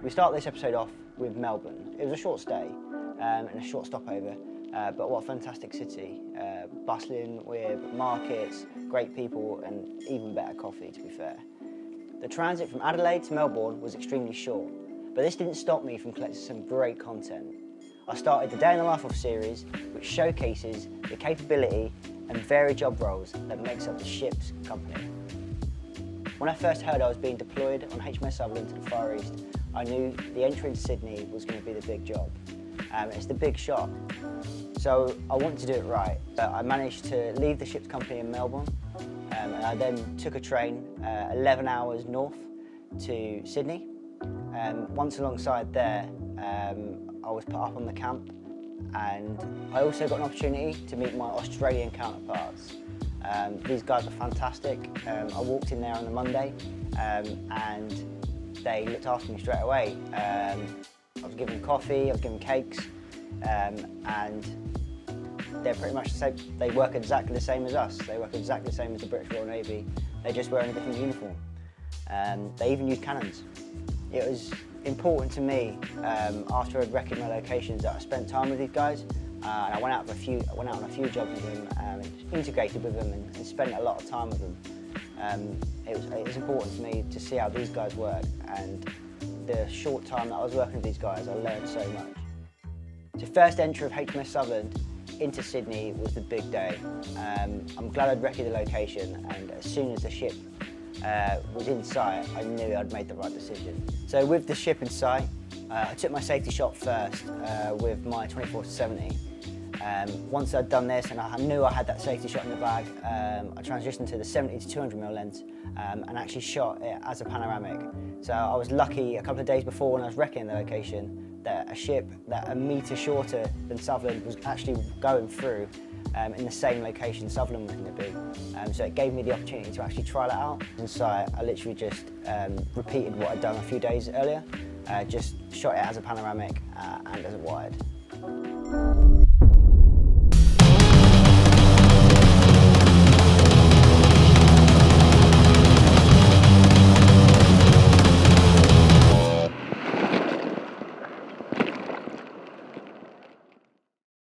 We start this episode off with Melbourne. It was a short stay and a short stopover, but what a fantastic city. Bustling with markets, great people and even better coffee, to be fair. The transit from Adelaide to Melbourne was extremely short, but this didn't stop me from collecting some great content. I started the Day in the Life of series, which showcases the capability and varied job roles that makes up the ship's company. When I first heard I was being deployed on HMS Sutherland to the Far East, I knew the entry into Sydney was going to be the big job. It's the big shot. So I wanted to do it right. I managed to leave the ship's company in Melbourne, and I then took a train 11 hours north to Sydney. Once alongside there, I was put up on the camp, and I also got an opportunity to meet my Australian counterparts. These guys were fantastic. I walked in there on the Monday and they looked after me straight away. I was given coffee, I was given cakes, and they're pretty much the same. They work exactly the same as us. They work exactly the same as the British Royal Navy. They're just wearing a different uniform. They even use cannons. It was important to me after I'd reckoned my locations that I spent time with these guys. And I went out on a few jobs with them, integrated with them and spent a lot of time with them. It was important to me to see how these guys work, and the short time that I was working with these guys, I learned so much. The first entry of HMS Sutherland into Sydney was the big day. I'm glad I'd reckoned the location, and as soon as the ship was in sight, I knew I'd made the right decision. So with the ship in sight, I took my safety shot first with my 24-70. Once I'd done this and I knew I had that safety shot in the bag, I transitioned to the 70 to 200mm lens and actually shot it as a panoramic. So I was lucky a couple of days before when I was wrecking the location that a ship that a metre shorter than Sutherland was actually going through in the same location Sutherland was going to be. So it gave me the opportunity to actually try that out. And so I literally just repeated what I'd done a few days earlier, just shot it as a panoramic and as a wide.